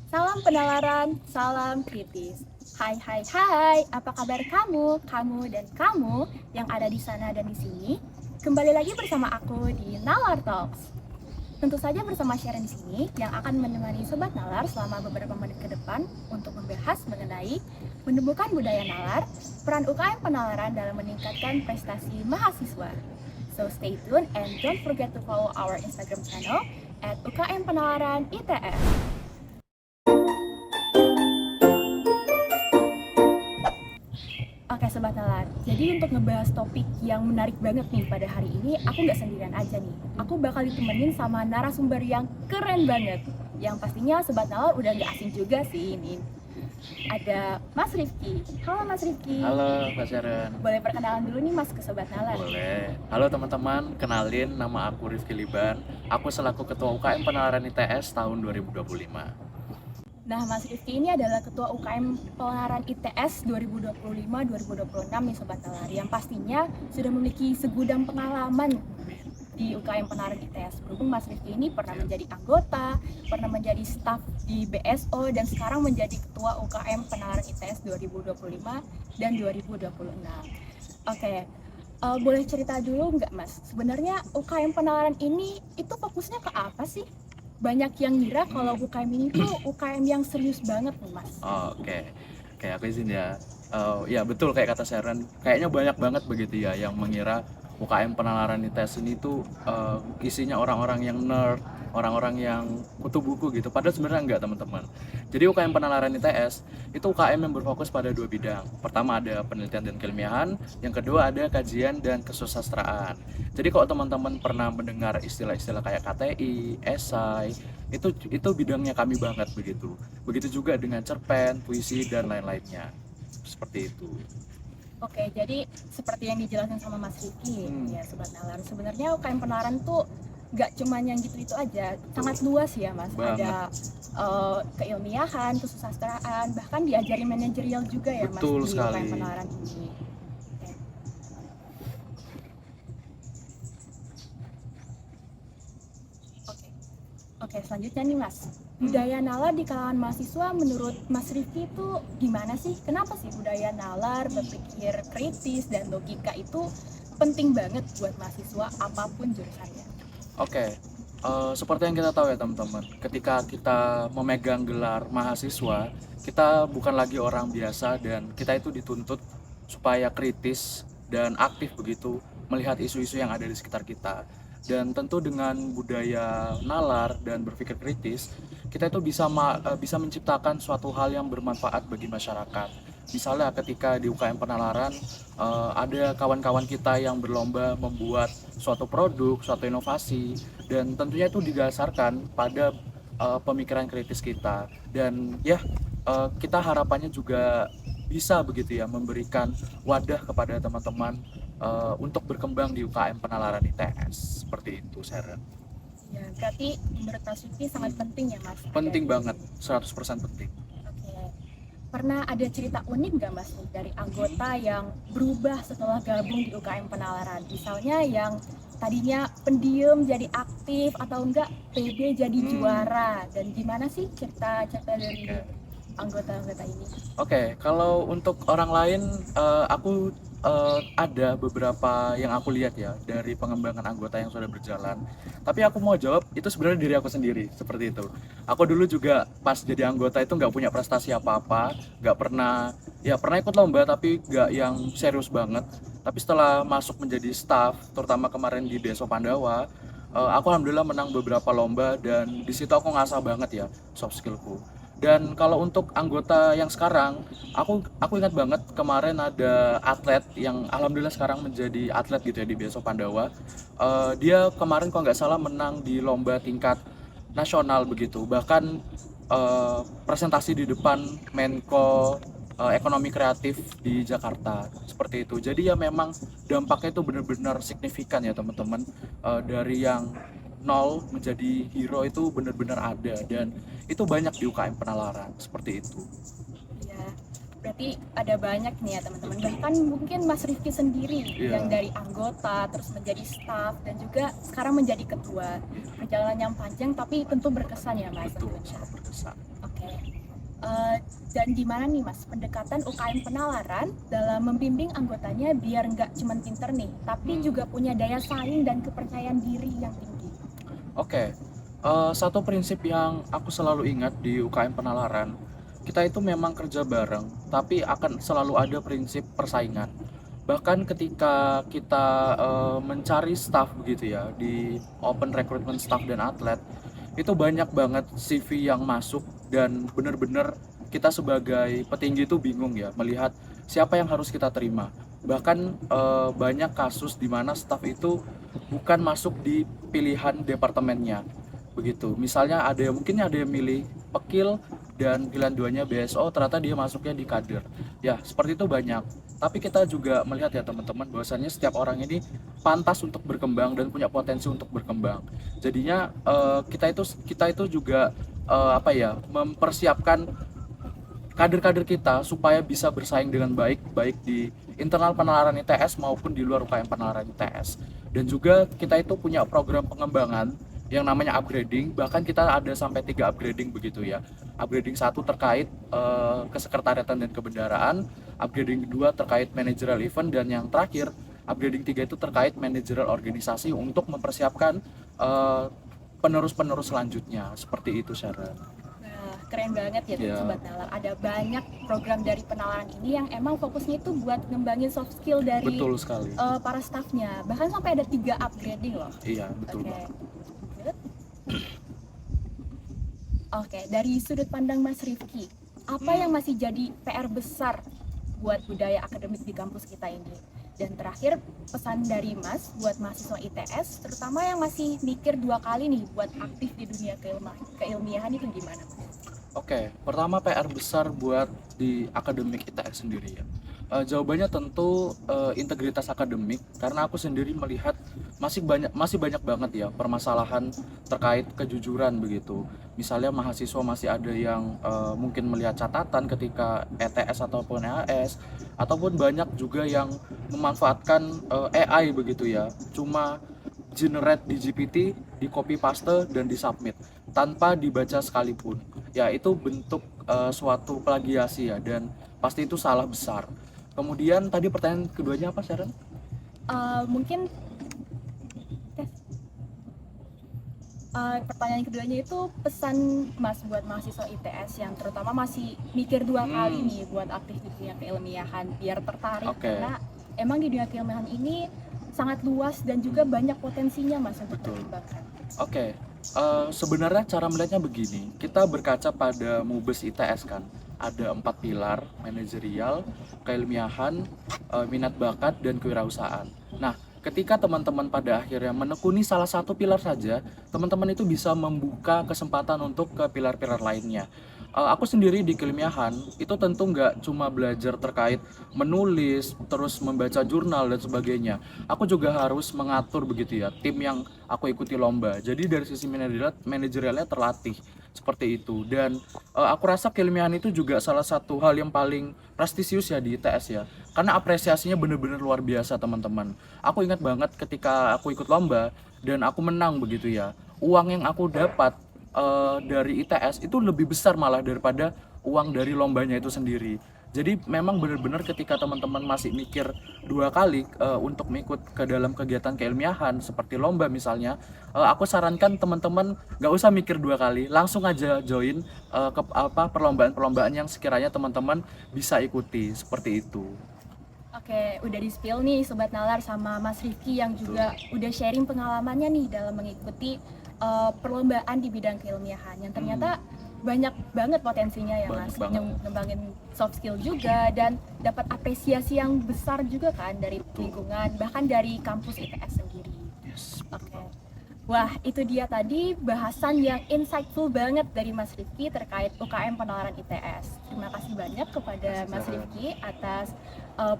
Salam penalaran, salam kritis. Hai hai hai, apa kabar kamu? Kamu dan kamu yang ada di sana dan di sini. Kembali lagi bersama aku di Nalar Talks. Tentu saja bersama Sharon di sini yang akan menemani Sobat Nalar selama beberapa menit ke depan untuk membahas mengenai menemukan budaya nalar, peran UKM penalaran dalam meningkatkan prestasi mahasiswa. So stay tuned and don't forget to follow our Instagram channel at UKM Penalaran ITS. Oke Sobat Nalar, jadi untuk ngebahas topik yang menarik banget nih pada hari ini, aku nggak sendirian aja nih. Aku bakal ditemenin sama narasumber yang keren banget. Yang pastinya Sobat Nalar udah nggak asing juga sih ini. Ada Mas Rifki. Halo Mas Rifki. Halo Mbak Sharon. Boleh perkenalan dulu nih Mas ke Sobat Nalar? Boleh. Halo teman-teman, kenalin nama aku Rifki Liban. Aku selaku Ketua UKM Penalaran ITS tahun 2025. Nah, Mas Rifki ini adalah Ketua UKM Penalaran ITS 2025-2026 nih Sobat Nalar, yang pastinya sudah memiliki segudang pengalaman di UKM Penalaran ITS. Berhubung Mas Rifki ini pernah menjadi anggota, pernah menjadi staf di BSO, dan sekarang menjadi Ketua UKM Penalaran ITS 2025 dan 2026. Oke, boleh cerita dulu nggak Mas? Sebenarnya UKM Penalaran ini itu fokusnya ke apa sih? Banyak yang ngira kalau UKM ini tuh UKM yang serius banget nih Mas. Oke. Aku izin ya. Ya betul kayak kata Sharon. Kayaknya banyak banget begitu ya yang mengira UKM Penalaran ITS ini tuh isinya orang-orang yang nerd, orang-orang yang kutu buku gitu. Padahal sebenarnya enggak teman-teman. Jadi UKM Penalaran ITS itu UKM yang berfokus pada dua bidang. Pertama ada penelitian dan keilmiahan, yang kedua ada kajian dan kesusastraan. Jadi kalau teman-teman pernah mendengar istilah-istilah kayak KTI, esai, itu bidangnya kami banget begitu. Begitu juga dengan cerpen, puisi dan lain-lainnya. Seperti itu. Oke, jadi seperti yang dijelaskan sama Mas Riki, ya Sobat Nalar. Sebenarnya UKM Penalaran tuh nggak cuman yang gitu-gitu aja, sangat luas ya Mas. Banget. Ada keilmiahan, kesusastraan, bahkan diajari manajerial juga ya Mas Betul di sekali. UKM Penalaran ini. Oke, selanjutnya nih Mas. Budaya nalar di kalangan mahasiswa menurut Mas Rifki itu gimana sih? Kenapa sih budaya nalar, berpikir kritis dan logika itu penting banget buat mahasiswa apapun jurusannya? Oke. Seperti yang kita tahu ya teman-teman, ketika kita memegang gelar mahasiswa, kita bukan lagi orang biasa dan kita itu dituntut supaya kritis dan aktif begitu melihat isu-isu yang ada di sekitar kita. Dan tentu dengan budaya nalar dan berpikir kritis, kita itu bisa menciptakan suatu hal yang bermanfaat bagi masyarakat. Misalnya ketika di UKM Penalaran ada kawan-kawan kita yang berlomba membuat suatu produk, suatu inovasi, dan tentunya itu didasarkan pada pemikiran kritis kita. Dan ya kita harapannya juga bisa begitu ya memberikan wadah kepada teman-teman untuk berkembang di UKM Penalaran ITS. Seperti itu, Sharon. Ya, berarti menurut Mas Rifki sangat penting ya Mas? Penting banget, 100% penting. Oke. Pernah ada cerita unik nggak Mas nih dari anggota yang berubah setelah gabung di UKM Penalaran? Misalnya yang tadinya pendiam jadi aktif atau enggak PB jadi juara, dan gimana sih cerita-cerita dari anggota-anggota ini? Oke, kalau untuk orang lain aku ada beberapa yang aku lihat ya dari pengembangan anggota yang sudah berjalan. Tapi aku mau jawab itu sebenarnya diri aku sendiri seperti itu. Aku dulu juga pas jadi anggota itu nggak punya prestasi apa-apa, nggak pernah ikut lomba tapi nggak yang serius banget. Tapi setelah masuk menjadi staff, terutama kemarin di BSO Pandawa, aku alhamdulillah menang beberapa lomba dan di situ aku ngasah banget ya soft skillku. Dan kalau untuk anggota yang sekarang, aku ingat banget kemarin ada atlet yang alhamdulillah sekarang menjadi atlet gitu ya di BSO Pandawa. Dia kemarin kalau nggak salah menang di lomba tingkat nasional begitu. Bahkan presentasi di depan Menko Ekonomi Kreatif di Jakarta seperti itu. Jadi ya memang dampaknya itu benar-benar signifikan ya teman-teman. Dari yang nol menjadi hero itu benar-benar ada dan itu banyak di UKM Penalaran seperti itu. Ya, berarti ada banyak nih ya teman-teman. Bahkan mungkin Mas Rifki sendiri yang dari anggota terus menjadi staff dan juga sekarang menjadi ketua. Perjalanan yang panjang tapi tentu berkesan ya Mas. Betul, sangat berkesan. Oke. Dan gimana nih Mas pendekatan UKM Penalaran dalam membimbing anggotanya biar nggak cuma pinter nih, tapi juga punya daya saing dan kepercayaan diri yang tinggi. Oke, satu prinsip yang aku selalu ingat di UKM Penalaran, kita itu memang kerja bareng, tapi akan selalu ada prinsip persaingan. Bahkan ketika kita mencari staff begitu ya, di open recruitment staff dan atlet, itu banyak banget CV yang masuk dan benar-benar kita sebagai petinggi itu bingung ya melihat siapa yang harus kita terima. Bahkan banyak kasus di mana staff itu bukan masuk di pilihan departemennya begitu. Misalnya mungkin ada yang milih pekil dan pilihan duanya BSO, ternyata dia masuknya di kader. Ya, seperti itu banyak. Tapi kita juga melihat ya teman-teman bahwasannya setiap orang ini pantas untuk berkembang dan punya potensi untuk berkembang. Jadinya kita itu juga mempersiapkan kader-kader kita supaya bisa bersaing dengan baik di internal penalaran ITS maupun di luar UKM penalaran ITS. Dan juga kita itu punya program pengembangan yang namanya upgrading, bahkan kita ada sampai 3 upgrading begitu ya. Upgrading 1 terkait kesekretariatan dan kebendaraan, upgrading 2 terkait managerial event, dan yang terakhir upgrading 3 itu terkait managerial organisasi untuk mempersiapkan penerus-penerus selanjutnya. Seperti itu Sharon. Nah, keren banget ya Iya. Sobat Nalar. Ada banyak program dari penalaran ini yang emang fokusnya itu buat ngembangin soft skill dari Betul sekali. para staffnya. Bahkan sampai ada 3 upgrading loh. Iya, betul Oke. banget. Good. Oke, dari sudut pandang Mas Rifki, apa yang masih jadi PR besar buat budaya akademik di kampus kita ini? Dan terakhir, pesan dari Mas buat mahasiswa ITS, terutama yang masih mikir 2 kali nih buat aktif di dunia keilmiahan itu gimana? Oke, pertama PR besar buat di akademik ITS sendiri ya. Jawabannya tentu integritas akademik, karena aku sendiri melihat masih banyak banget ya permasalahan terkait kejujuran begitu. Misalnya mahasiswa masih ada yang mungkin melihat catatan ketika ETS ataupun EAS, ataupun banyak juga yang memanfaatkan AI begitu ya. Cuma generate di GPT, di copy paste dan di submit tanpa dibaca sekalipun. Ya itu bentuk suatu plagiasi ya, dan pasti itu salah besar. Kemudian tadi pertanyaan keduanya apa Sharon? Mungkin pertanyaan keduanya itu pesan Mas buat mahasiswa ITS yang terutama masih mikir 2 kali nih buat aktif di dunia keilmiahan biar tertarik. Oke. Karena emang di dunia keilmiahan ini sangat luas dan juga banyak potensinya Mas untuk Betul. dikembangkan. Oke, sebenarnya cara melihatnya begini, kita berkaca pada Mubes ITS kan, ada 4 pilar, manajerial, keilmiahan, minat bakat, dan kewirausahaan. Nah, ketika teman-teman pada akhirnya menekuni salah satu pilar saja, teman-teman itu bisa membuka kesempatan untuk ke pilar-pilar lainnya. Aku sendiri di keilmiahan itu tentu nggak cuma belajar terkait menulis, terus membaca jurnal dan sebagainya. Aku juga harus mengatur begitu ya tim yang aku ikuti lomba. Jadi dari sisi manajerialnya terlatih seperti itu. Dan aku rasa keilmiahan itu juga salah satu hal yang paling prestisius ya di ITS ya. Karena apresiasinya benar-benar luar biasa teman-teman. Aku ingat banget ketika aku ikut lomba dan aku menang begitu ya. Uang yang aku dapat dari ITS itu lebih besar malah daripada uang dari lombanya itu sendiri. Jadi memang benar-benar ketika teman-teman masih mikir 2 kali untuk mengikut ke dalam kegiatan keilmiahan seperti lomba misalnya, aku sarankan teman-teman nggak usah mikir 2 kali, langsung aja join ke perlombaan-perlombaan yang sekiranya teman-teman bisa ikuti seperti itu. Oke, udah di spill nih Sobat Nalar sama Mas Rifki yang juga udah sharing pengalamannya nih dalam mengikuti perlombaan di bidang keilmiahan yang ternyata banyak banget potensinya ya Banyak Mas, banget. ngembangin soft skill juga dan dapat apresiasi yang besar juga kan dari lingkungan bahkan dari kampus ITS sendiri. Yes. Oke. Wah, itu dia tadi bahasan yang insightful banget dari Mas Rifki terkait UKM Penalaran ITS. Terima kasih banyak kepada Mas Rifki atas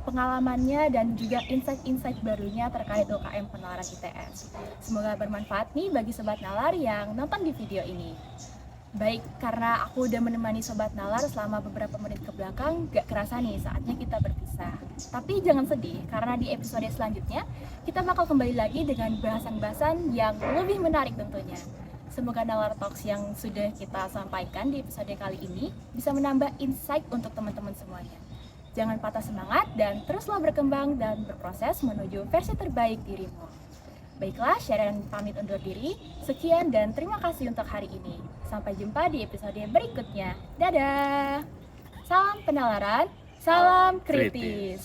pengalamannya dan juga insight-insight barunya terkait UKM Penalaran ITS. Semoga bermanfaat nih bagi Sobat Nalar yang nonton di video ini. Baik, karena aku udah menemani Sobat Nalar selama beberapa menit ke belakang, gak kerasa nih saatnya kita berpisah. Tapi jangan sedih, karena di episode selanjutnya kita bakal kembali lagi dengan bahasan-bahasan yang lebih menarik tentunya. Semoga Nalar Talks yang sudah kita sampaikan di episode kali ini bisa menambah insight untuk teman-teman semuanya. Jangan patah semangat dan teruslah berkembang dan berproses menuju versi terbaik dirimu. Baiklah, Sharon pamit undur diri. Sekian dan terima kasih untuk hari ini. Sampai jumpa di episode berikutnya. Dadah! Salam penalaran, salam kritis.